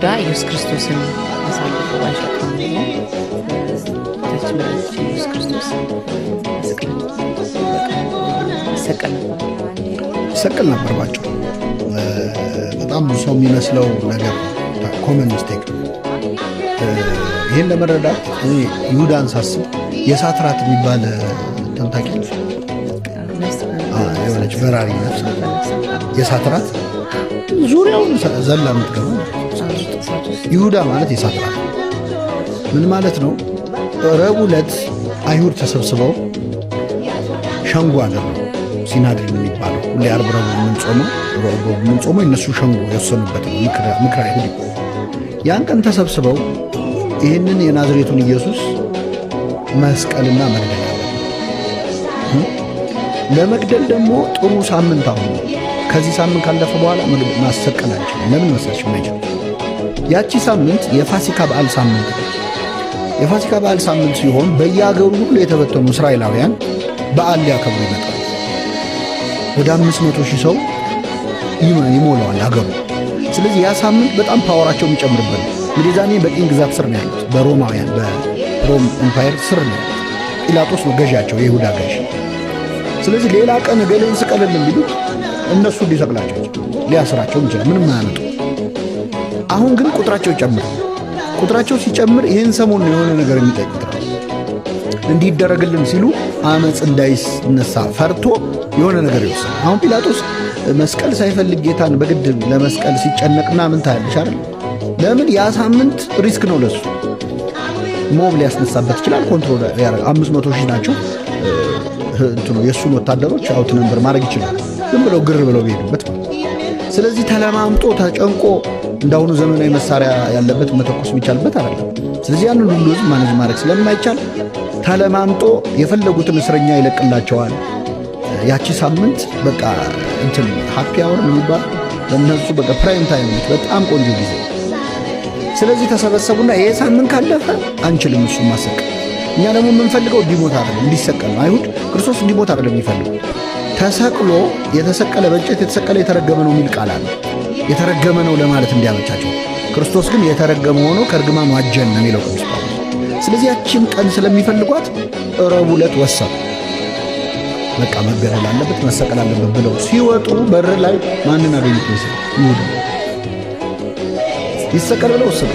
ይሁዳ ኢየሱስ ክርስቶስን አሳልፎ ባይሸጠው ኢየሱስ ክርስቶስ ይሰቀል ነበር ባጭሩ። በጣም ብዙ ሰው የሚመስለው ነገር ኮመን ሚስቴክ። ይህን ለመረዳት ይሁዳን ሳስብ የእሳት ራት የሚባል ተንታቂ የሆነች በራሪ ነፍስ የእሳት ራት ዙሪያውን ዘላ የምትገባ ይሁዳ ማለት የእሳት ራት ምን ማለት ነው? ረቡዕ ዕለት አይሁድ ተሰብስበው ሸንጎ አደረጉ። ሲናድሪን የሚባለው ሁሌ ዓርብ ረቡዕ የምንጾመው የእነሱ ሸንጎ የወሰኑበት ነው። ምክረ አይሁድ ያን ቀን ተሰብስበው ይህንን የናዝሬቱን ኢየሱስ መስቀልና መግደል ለመግደል ደግሞ ጥሩ ሳምንት አሁን ከዚህ ሳምንት ካለፈ በኋላ ማሰቀል አንችልም። ለምን መሰለሽ የማይችል ያቺ ሳምንት የፋሲካ በዓል ሳምንት ነው። የፋሲካ በዓል ሳምንት ሲሆን በየአገሩ ሁሉ የተበተኑ እስራኤላውያን በዓል ሊያከብሩ ይመጣሉ። ወደ 500,000 ሰው ይሞላዋል አገሩ። ስለዚህ ያ ሳምንት በጣም ፓወራቸው የሚጨምርበት ነው። እንግዲህ ዛኔ በቅኝ ግዛት ስር ነው ያሉት፣ በሮማውያን በሮም ኤምፓየር ስር ነው ያሉት። ጲላጦስ ነው ገዣቸው፣ የይሁዳ ገዥ። ስለዚህ ሌላ ቀን ገሌን ስቀልልን ቢሉት እነሱ ሊሰቅላቸው ሊያስራቸው ይችላል፣ ምንም አያመጡ። አሁን ግን ቁጥራቸው ይጨምራል። ቁጥራቸው ሲጨምር ይህን ሰሞን ነው የሆነ ነገር የሚጠይቁት እንዲደረግልን ሲሉ አመፅ እንዳይነሳ ፈርቶ የሆነ ነገር ይወስናል። አሁን ጲላጦስ መስቀል ሳይፈልግ ጌታን በግድ ለመስቀል ሲጨነቅና ምን ታያለሽ አይደል? ለምን ያ ሳምንት ሪስክ ነው ለሱ። ሞብ ሊያስነሳበት ይችላል። ኮንትሮል ያደርጋል። 500,000 ናቸው እንትኑ የእሱን ወታደሮች አውት ነምበር ማድረግ ይችላል። ዝም ብለው ግር ብለው ቢሄዱበት ማለት። ስለዚህ ተለማምጦ ተጨንቆ እንዳሁኑ ዘመናዊ መሳሪያ ያለበት መተኮስ የሚቻልበት አይደለም። ስለዚህ ያንን ሁሉ ህዝብ ማኔጅ ማድረግ ስለማይቻል ተለማምጦ የፈለጉትን እስረኛ ይለቅላቸዋል። ያቺ ሳምንት በቃ እንትን ሃፒ አወር የሚባል ለነሱ በቃ ፕራይም ታይም በጣም ቆንጆ ጊዜ። ስለዚህ ተሰበሰቡና ይሄ ሳምንት ካለፈ አንችልም እሱ ማሰቀል። እኛ ደግሞ የምንፈልገው እንዲሞት አይደለም እንዲሰቀል ነው። አይሁድ ክርስቶስ እንዲሞት አይደለም የሚፈልጉ። ተሰቅሎ የተሰቀለ በእንጨት የተሰቀለ የተረገመ ነው የሚል ቃል አለ። የተረገመ ነው ለማለት እንዲያመቻቸው። ክርስቶስ ግን የተረገመ ሆኖ ከእርግማኑ አጀን ነው የሚለው ቅዱስ ጳውሎስ። ስለዚህ ያቺን ቀን ስለሚፈልጓት ረቡዕ ዕለት ወሰኑ። በቃ መገደል አለበት መሰቀል አለበት ብለው ሲወጡ በር ላይ ማንን አገኙት? ይሁዳ ይሰቀል ብለው ወሰኑ።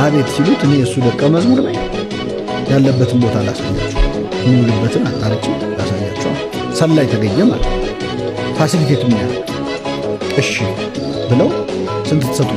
አቤት ሲሉት እኔ እሱ ደቀ መዝሙር ነኝ፣ ያለበትን ቦታ ላሳያቸው፣ የሚውልበትን አጣርቼ ላሳያቸው። ሰላይ ተገኘ ማለት ፋሲሊቴት የሚያደርግ እሺ ብለው ስንት ተሰጡ?